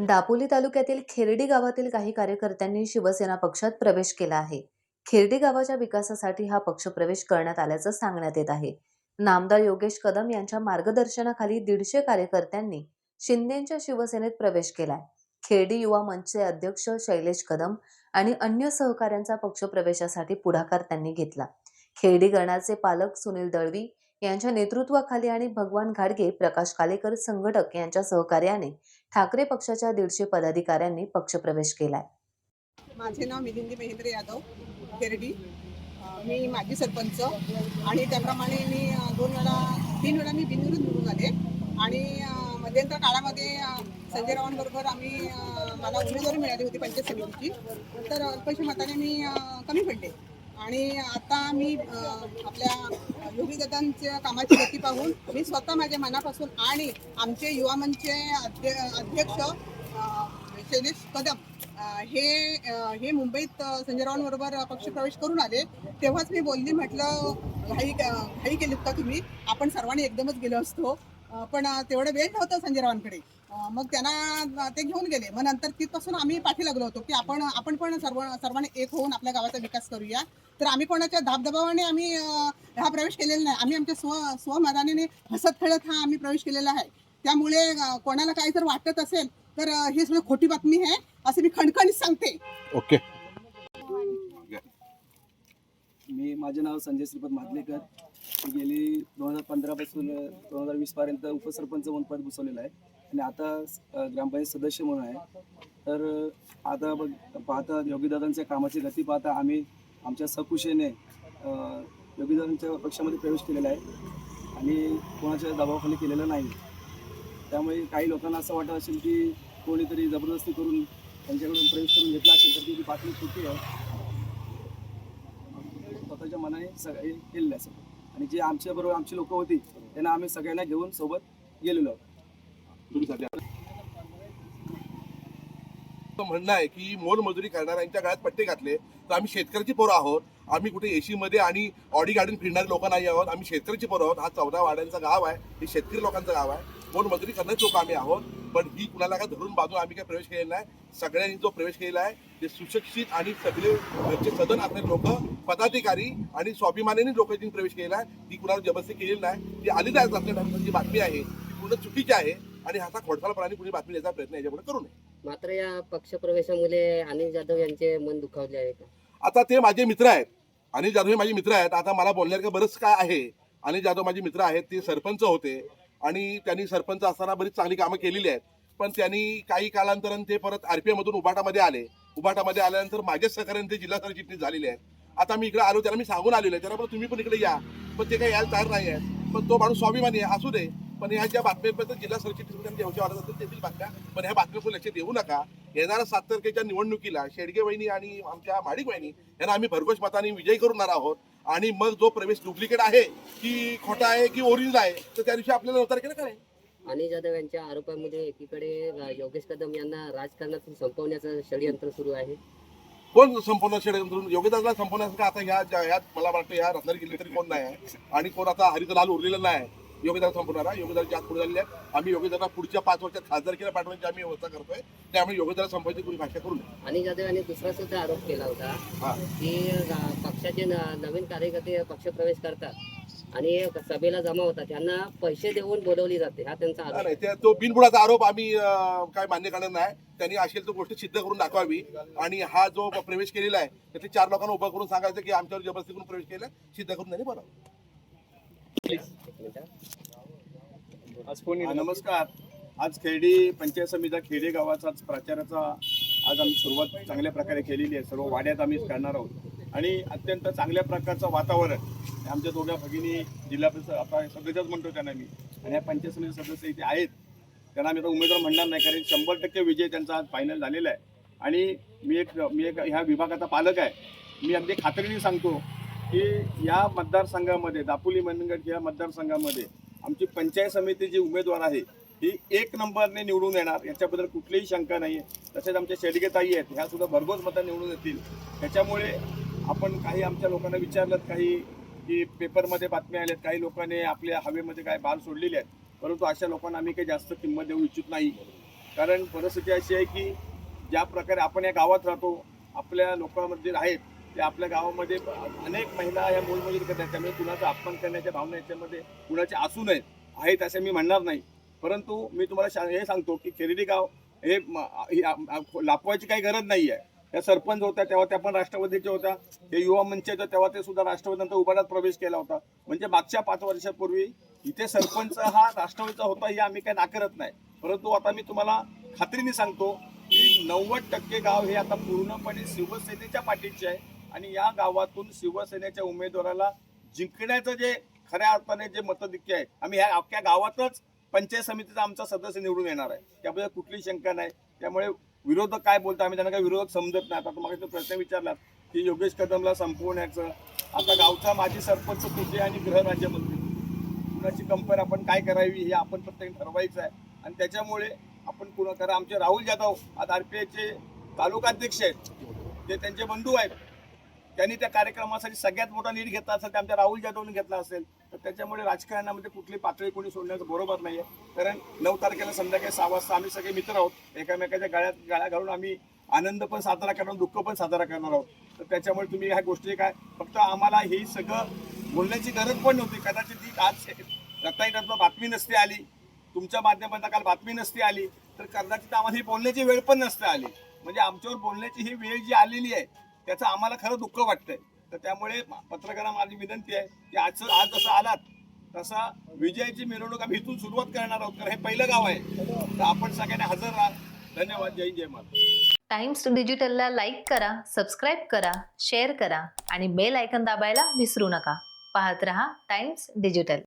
दापोली तालुक्यातील खेरडी गावातील काही कार्यकर्त्यांनी शिवसेना पक्षात प्रवेश केला आहे. खेरडी गावाच्या विकासासाठी हा पक्षप्रवेश करण्यात आल्याचं सांगण्यात येत आहे. नामदार योगेश कदम यांच्या मार्गदर्शनाखाली 150 कार्यकर्त्यांनी शिंदेंच्या शिवसेनेत प्रवेश केलाय. खेरडी युवा मंचचे अध्यक्ष शैलेश कदम आणि अन्य सहकाऱ्यांचा पक्षप्रवेशासाठी पुढाकार त्यांनी घेतला. खेरडी गणाचे पालक सुनील दळवी यांच्या नेतृत्वाखाली आणि भगवान घाडगे, प्रकाश कालेकर संघटक यांच्या सहकार्याने ठाकरे पक्षाच्या 150 पदाधिकाऱ्यांनी पक्षप्रवेश केलाय. माझे नाव मिलिंदी महेंद्र यादव, खेरडी. मी माजी सरपंच आणि त्याप्रमाणे मी 3 वेळा मी बिनविरोध निवडून आले आणि मध्यंतर काळामध्ये संजय रावांबरोबर मला उमेदवारी मिळाली होती पंचायत समितीची. तर अल्पशा मताने मी कमी पडले आणि आता मी आपल्या योगी दादांच्या कामाची गती पाहून मी स्वतः माझ्या मनापासून आणि आमचे युवा मंचचे अध्यक्ष शैलेश कदम हे मुंबईत संजय रावांबरोबर पक्षप्रवेश करून आले. तेव्हाच मी बोलली, म्हटलं घाई केलीत का तुम्ही? आपण सर्वांनी एकदमच गेलो असतो, पण तेवढं वेळ नव्हतं संजय रावांकडे. मग त्यांना ते घेऊन गेले. मग नंतर तिथपासून आम्ही पाठी लागलो होतो की आपण पण सर्वांनी एक होऊन आपल्या गावाचा विकास करूया. तर आम्ही कोणाच्या दाबदबावाने आम्ही हा प्रवेश केलेला नाही. आम्ही आमच्या स्वमताने हसत खेळत हा आम्ही प्रवेश केलेला आहे. त्यामुळे कोणाला काही जर वाटत असेल तर ही सगळी खोटी बातमी आहे असं मी खणखणीत सांगते. ओके. माझे नाव संजय श्रीपद मादलेकर. मी गेली 2015 पासून 2020 पर्यंत उपसरपंच म्हणून पद भूषवलेलं आहे आणि आता ग्रामपंचायत सदस्य म्हणून आहे. तर आता पाहता योगीदादांच्या कामाची गती पाहता आम्ही आमच्या सकुशेने योगीदादांच्या पक्षामध्ये प्रवेश केलेला आहे आणि कोणाच्या दबावाखाली केलेलं नाही. त्यामुळे काही लोकांना असं वाटत असेल की कोणीतरी जबरदस्ती करून त्यांच्याकडून प्रवेश करून घेतला असेल तर ती बातमी खोटी आहे. स्वतःच्या मनाने सगळे केलेलं असेल आणि जे आमच्याबरोबर आमची लोक होती त्यांना आम्ही सगळ्यांना घेऊन सोबत गेलेलो. म्हणणं आहे की मोलमजुरी करणाऱ्यांच्या गळ्यात पट्टे घातले तर आम्ही शेतकऱ्याची पोरं आहोत. आम्ही कुठे एसी मध्ये आणि ऑडी गाडीन फिरणारे लोक नाही आहोत. आम्ही शेतकऱ्याची पोरं आहोत. हा 14 वाड्यांचं गाव आहे, हे शेतकरी लोकांचं गाव आहे. मोलमजुरी करणारे लोक आम्ही आहोत. पण ही कुणाला काय धरून बाजून आम्ही काय प्रवेश केलेला नाही. सगळ्यांनी जो प्रवेश केलेला आहे ते सुशिक्षित आणि सगळे घरचे सदन असणारे लोक, पदाधिकारी आणि स्वाभिमानाने लोकांनी प्रवेश केलेला आहे. ती कुणाला जबरदस्ती केलेली नाही. ती आली जायचं आपल्या जी बातमी आहे ती पूर्ण चुकीची आहे आणि ह्याचा खोडसाळपणाने कुणी बातमी द्यायचा प्रयत्न याच्यापुढे करू नये. मात्र या पक्षप्रवेशामुळे अनिल जाधव यांचे मन दुखावले आहे का? आता ते माझे मित्र आहेत. अनिल जाधव हे माझे मित्र आहेत. आता मला बोलण्यासारखं बरंच काय आहे. अनिल जाधव माझे मित्र आहेत. ते सरपंच होते आणि त्यांनी सरपंच असताना बरीच चांगली कामं केलेली आहेत. पण त्यांनी काही कालांतराने ते परत RPI मधून उभाटामध्ये आले. उभाटामध्ये आल्यानंतर माझ्याच सहकार्याने ते जिल्हा सरचिटणीस झालेले आहेत. आता मी इकडे आलो, त्यांना मी सांगून आलेलो आहे त्यांना तुम्ही पण इकडे या, पण ते काही यायला तयार नाही आहेत. पण तो माणूस स्वाभिमानी आहे, असू दे. पण ह्या ज्या बातम्यांबद्दल जिल्हा सरचिटणीस त्यांच्या वाटत असतील तेथील बातम्या, पण ह्या बातम्यांकडून लक्ष देऊ नका. येणाऱ्या 7 तारखेच्या निवडणुकीला शेडगे वहिनी आणि आमच्या माडिक वहिनी यांना आम्ही भरघोस मताने विजयी करणार आहोत. आणि मग जो प्रवेश डुप्लिकेट आहे की खोटा आहे की ओरिजिनल आहे तर त्या दिवशी आपल्याला 9 तारखेला कळेल. अनिल जाधव यांच्या आरोपामध्ये एकीकडे योगेश कदम यांना राजकारणातून संपवण्याचं षडयंत्र सुरू आहे. कोण संपूर्ण षडयंत्र योगीदादाला संपवण्यासारखं आता ह्यात मला वाटतं ह्या रत्नागिरी जिल्ह्यात तरी कोण नाही आहे आणि कोण आता हरितलाल उरलेलं नाही योगीदादा संपवणारा. योगीदादाच्या हात पुढे झालेले आहेत. आम्ही योगीदादा पुढच्या 5 वर्षात खासदारकीला पाठवण्याची आम्ही व्यवस्था करतोय. त्यामुळे योगीदादा संपवायची कोणी भाषा करू नये. अनिल जाधव यांनी दुसरा सुद्धा आरोप केला होता की पक्षाचे नवीन कार्यकर्ते पक्षप्रवेश करतात आणि सभेला जमा होतात, त्यांना पैसे देऊन बोलवली जाते, हा त्यांचा आरोप नाही. तो बिनबुडाचा आरोप आम्ही काय मान्य करणार नाही. त्यांनी असेल तर गोष्ट सिद्ध करून दाखवावी आणि हा जो प्रवेश केलेला आहे त्यातले 4 लोकांना उभं करून सांगायचं की आमच्यावर जबरदस्ती करून प्रवेश केला, सिद्ध करून त्यांनी बरं. नमस्कार. आज खेरडी पंचायत समिती खेडे गावाचा प्रचाराचा आज आम्ही सुरुवात चांगल्या प्रकारे केलेली आहे. सर्व वाड्यात आम्ही करणार आहोत आणि अत्यंत चांगल्या प्रकारचं वातावरण आमच्या दोघा भगिनी जिल्हा परिषद आता सदस्यच म्हणतो त्यांना मी आणि या पंचायत समिती सदस्य इथे आहेत. त्यांना आम्ही आता उमेदवार म्हणणार नाही कारण 100% विजय त्यांचा आज फायनल झालेला आहे. आणि मी एक ह्या विभागाचा पालक आहे. मी अगदी खात्रीने सांगतो की या मतदारसंघामध्ये दापोली मंडणगड या मतदारसंघामध्ये आमची पंचायत समितीची उमेदवार आहे ही 1 नंबरने निवडून येणार, याच्याबद्दल कुठलीही शंका नाही आहे. तसेच आमच्या शेडगेताई आहेत, ह्या सुद्धा भरघोस मतं निवडून येतील. त्याच्यामुळे आपण काही आमच्या लोकांना विचारलं काही की पेपरमध्ये बातम्या आल्यात, काही लोकांनी आपल्या हवेमध्ये काय बाल सोडलेले आहेत, परंतु अशा लोकांना आम्ही काही जास्त किंमत देऊ इच्छित नाही. कारण परिस्थिती अशी आहे की ज्या प्रकारे आपण या गावात राहतो, आपल्या लोकांमध्ये आहेत, ते आपल्या गावामध्ये अनेक महिला या मोलमजुरी करतात. त्यामुळे कुणाचा अपमान करण्याच्या भावना याच्यामध्ये कुणाचे असू नयेत, आहेत असे मी म्हणणार नाही. परंतु मी तुम्हाला हे सांगतो की खेरडी गाव हे लापवायची काही गरज नाही आहे. त्या सरपंच होत्या तेव्हा त्या पण राष्ट्रवादीच्या होत्या, हे युवा मंच होतं तेव्हा ते सुद्धा राष्ट्रवादीनंतर उभाटात प्रवेश केला होता. म्हणजे मागच्या 5 वर्षापूर्वी इथे सरपंच हा राष्ट्रवादीचा होता, हे आम्ही काही नाकारत नाही. परंतु आता मी तुम्हाला खात्रीने सांगतो की 90% गाव हे आता पूर्णपणे शिवसेनेच्या पाठीचे आहे आणि या गावातून शिवसेनेच्या उमेदवाराला जिंकण्याचं जे खऱ्या अर्थाने जे मतधिक्य आहे, आम्ही ह्या अख्ख्या गावातच पंचायत समितीचा आमचा सदस्य निवडून येणार आहे, त्याबद्दल कुठलीही शंका नाही. त्यामुळे विरोधक काय बोलतात आम्ही त्यांना काही विरोधक समजत नाही. आता तुम्हाला प्रश्न विचारला की योगेश कदमला संपवण्याचं, आता गावचा माजी सरपंच कुठे आणि गृहराज्यमंत्री कुणाची कंपेअर आपण काय करावी हे आपण प्रत्येक ठरवायचं आहे. आणि त्याच्यामुळे आपण पुन्हा करा. आमचे राहुल जाधव आज RPIचे तालुकाध्यक्ष आहेत, ते त्यांचे बंधू आहेत, त्यांनी त्या कार्यक्रमासाठी सगळ्यात मोठा लीड घेतला असेल, ते आमच्या राहुल जाधवने घेतला असेल. तर त्याच्यामुळे राजकारणामध्ये कुठली पातळी कोणी सोडण्याचं बरोबर नाही आहे. कारण 9 तारखेला संध्याकाळी 6 वाजता आम्ही सगळे मित्र आहोत, एकामेकाच्या गाळ्या घालून आम्ही आनंद पण साजरा करणार, दुःख पण साजरा करणार आहोत. तर त्याच्यामुळे तुम्ही ह्या गोष्टी काय फक्त आम्हाला हे सगळं बोलण्याची गरज पण नव्हती. कदाचित ती आज रत्नागिरीतनं बातमी नसती आली, तुमच्या माध्यमातून काल बातमी नसती आली, तर कदाचित आम्हाला ही बोलण्याची वेळ पण नसते आली. म्हणजे आमच्यावर बोलण्याची ही वेळ जी आलेली आहे त्याचं आम्हाला खरं दुःख वाटतंय. तर त्यामुळे पत्रकारांना माझी विनंती आहे की आज जसं आलात तसा विजयाची मिरवणूक आम्ही इथून सुरुवात करणार आहोत, कारण हे पहिलं गाव आहे. तर आपण सगळ्यांनी हजर राहा. धन्यवाद. जय जय महाराज. टाइम्स डिजिटलला लाईक करा, सबस्क्राईब करा, शेअर करा आणि बेल आयकॉन दाबायला विसरू नका. पाहत रहा टाइम्स डिजिटल.